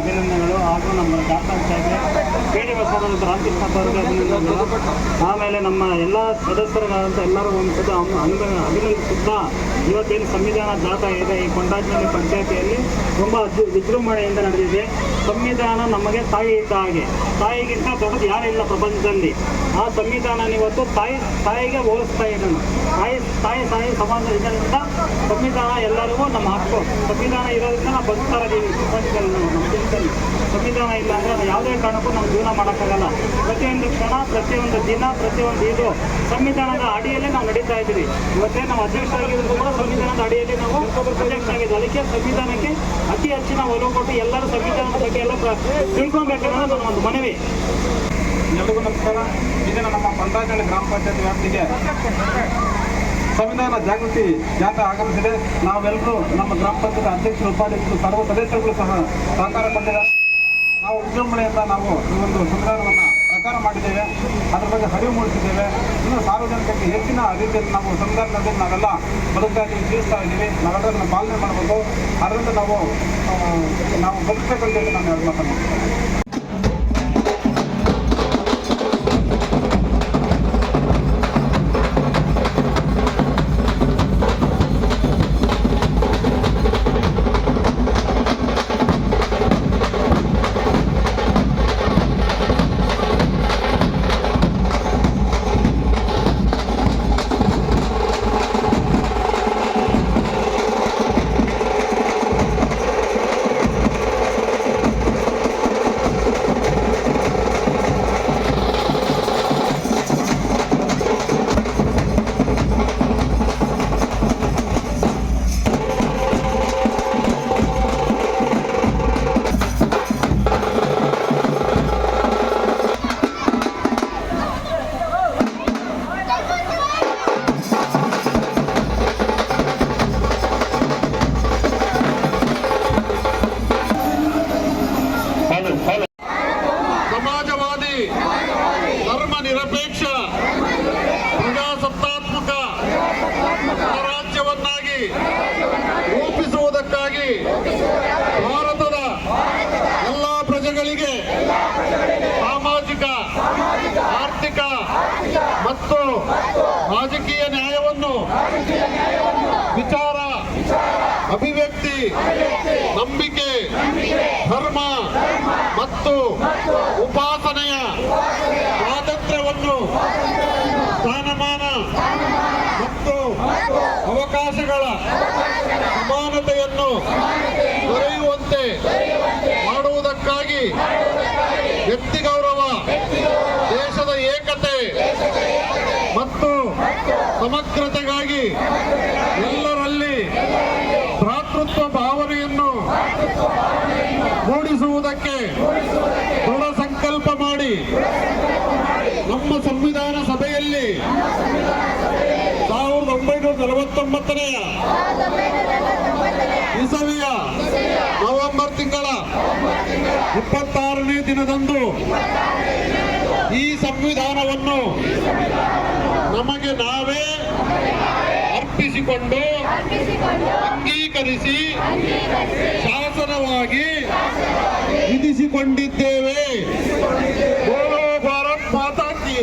ಅಭಿನಂದನೆಗಳು ಹಾಗೂ ನಮ್ಮ ಗ್ರಾಮ ಪಂಚಾಯತ್ಗೆ ಪೇಡಿ ಬಸವರಾಜ ರಾಮಕೃಷ್ಣ ಅವರಿಗೆ ಅಭಿನಂದನೆಗಳು. ಆಮೇಲೆ ನಮ್ಮ ಎಲ್ಲ ಸದಸ್ಯರುಗಳಂತ ಎಲ್ಲರೂ ಒಂದು ಸದ ಅಭಿನಂದಿಸುತ್ತಾ ಇವತ್ತೇನು ಸಂವಿಧಾನ ಜಾಥಾ ಇದೆ ಈ ಕೊಂಡಾಜಿನಲ್ಲಿ ಪಂಚಾಯತಿಯಲ್ಲಿ ತುಂಬ ವಿಜೃಂಭಣೆಯಿಂದ ನಡೆದಿದೆ. ಸಂವಿಧಾನ ನಮಗೆ ತಾಯಿ ಇದ್ದ ಹಾಗೆ, ತಾಯಿಗಿಂತ ದೊಡ್ಡದು ಯಾರಿಲ್ಲ ಪ್ರಪಂಚದಲ್ಲಿ. ಆ ಸಂವಿಧಾನ ಇವತ್ತು ತಾಯಿಗೆ ಹೋಲಿಸ್ತಾ ಇದ್ದಾನೆ. ತಾಯಿ ಸಮಾಜ ಇದರಿಂದ ಸಂವಿಧಾನ ಎಲ್ಲರಿಗೂ ನಮ್ಮ ಹಕ್ಕು. ಸಂವಿಧಾನ ಇರೋದ್ರಿಂದ ನಾವು ಬದುಕ್ತಾ ಇದ್ದೀವಿ ಪ್ರಪಂಚದಲ್ಲಿ. ನಮ್ಮ ದೇಶದಲ್ಲಿ ಸಂವಿಧಾನ ಇಲ್ಲ ಅಂದರೆ ನಾವು ಯಾವುದೇ ಕಾರಣಕ್ಕೂ ನಮ್ಮ ಜೀವನ ಮಾಡೋಕ್ಕಾಗಲ್ಲ. ಪ್ರತಿಯೊಂದು ಕ್ಷಣ, ಪ್ರತಿಯೊಂದು ದಿನ, ಪ್ರತಿಯೊಂದು ಇದು ಸಂವಿಧಾನದ ಅಡಿಯಲ್ಲೇ ನಾವು ನಡೀತಾ ಇದ್ದೀವಿ. ಇವತ್ತೇ ನಾವು ಅಧ್ಯಕ್ಷರಾಗಿದ್ರು ಕೂಡ ಸಂವಿಧಾನದ ಅಡಿಯಲ್ಲಿ ನಾವು ಅಧ್ಯಕ್ಷರಾಗಿದ್ದು. ಅದಕ್ಕೆ ಸಂವಿಧಾನಕ್ಕೆ ಅತಿ ಹೆಚ್ಚಿನ ಒಲವು ಕೊಟ್ಟು ಎಲ್ಲರೂ ಸಂವಿಧಾನದ ಬಗ್ಗೆ ಎಲ್ಲ ತಿಳ್ಕೊಬೇಕನ್ನೋದು ನನ್ನ ಒಂದು ಮನವಿ. ಎಲ್ಲರಿಗೂ ನಮಸ್ಕಾರ. ಇದನ್ನು ನಮ್ಮ ಕೊಂಡಾಜಿನಲ್ಲಿ ಗ್ರಾಮ ಪಂಚಾಯತ್ ವ್ಯಾಪ್ತಿಗೆ ಸಂವಿಧಾನ ಜಾಗೃತಿ ಜಾಥಾ ಆಗಮಿಸಿದೆ. ನಾವೆಲ್ಲರೂ ನಮ್ಮ ಗ್ರಾಮ ಪಂಚಾಯತ್ ಅಧ್ಯಕ್ಷರು, ಉಪಾಧ್ಯಕ್ಷರು, ಸರ್ವ ಸದಸ್ಯರುಗಳು ಸಹ ಸಹಕಾರ ಕೊಟ್ಟಿದ್ದಾರೆ. ನಾವು ವಿಜೃಂಭಣೆಯಿಂದ ನಾವು ಈ ಒಂದು ಸಂವಿಧಾನವನ್ನು ಪ್ರಚಾರ ಮಾಡಿದ್ದೇವೆ, ಅದರ ಬಗ್ಗೆ ಅರಿವು ಮೂಡಿಸಿದ್ದೇವೆ. ಇನ್ನು ಸಾರ್ವಜನಿಕರಿಗೆ ಹೆಚ್ಚಿನ ರೀತಿಯಲ್ಲಿ ನಾವು ಸಂವಿಧಾನದಲ್ಲಿ ನಾವೆಲ್ಲ ಬದುಕ್ತಾ ಇದ್ದೀವಿ, ಜೀವಿಸ್ತಾ ಇದ್ದೀವಿ. ನಾವೆಲ್ಲರನ್ನು ಪಾಲನೆ ಮಾಡಬೇಕು. ಅದರಿಂದ ನಾವು ಬದುಕಬೇಕಂತ ಹೇಳಿ ನಾನು ಎರಡು ಮಾತನ್ನು ಸಮಾಜವಾದಿ, ಧರ್ಮ ನಿರಪೇಕ್ಷ, ಪ್ರಜಾಸತ್ತಾತ್ಮಕ ರಾಜ್ಯವನ್ನಾಗಿ ರೂಪಿಸುವುದಕ್ಕಾಗಿ ಭಾರತದ ಎಲ್ಲ ಪ್ರಜೆಗಳಿಗೆ ಸಾಮಾಜಿಕ, ಆರ್ಥಿಕ ಮತ್ತು ರಾಜಕೀಯ ನ್ಯಾಯವನ್ನು, ವಿಚಾರ, ಅಭಿವ್ಯಕ್ತಿ, ನಂಬಿಕೆ, ಧರ್ಮ ಮತ್ತು ಉಪಾಸನೆಯ ಸ್ವಾತಂತ್ರ್ಯವನ್ನು, ಸ್ಥಾನಮಾನ ಮತ್ತು ಅವಕಾಶಗಳ ಸಮಾನತೆಯನ್ನು ದೊರೆಯುವಂತೆ ಮಾಡುವುದಕ್ಕಾಗಿ ವ್ಯಕ್ತಿ ಗೌರವ, ದೇಶದ ಏಕತೆ ಮತ್ತು ಸಮಗ್ರತೆಗಾಗಿ ಎಲ್ಲರಲ್ಲಿ ಭ್ರಾತೃತ್ವ ಭಾವನೆಯನ್ನು ಮೂಡಿಸುವುದಕ್ಕೆ ದೃಢ ಸಂಕಲ್ಪ ಮಾಡಿ ನಮ್ಮ ಸಂವಿಧಾನ ಸಭೆಯಲ್ಲಿ 1949ನೇ ಇಸವಿಯ ನವೆಂಬರ್ ತಿಂಗಳ 26ನೇ ದಿನದಂದು ಈ ಸಂವಿಧಾನವನ್ನು ನಮಗೆ ನಾವೇ ಅರ್ಪಿಸಿಕೊಂಡು ಅಂಗೀಕರಿಸಿ ಶಾಸನವಾಗಿ ವಿಧಿಸಿಕೊಂಡಿದ್ದೇವೆ. ಬೋಲೋ ಭಾರತ್ ಮಾತಾ ಕಿ.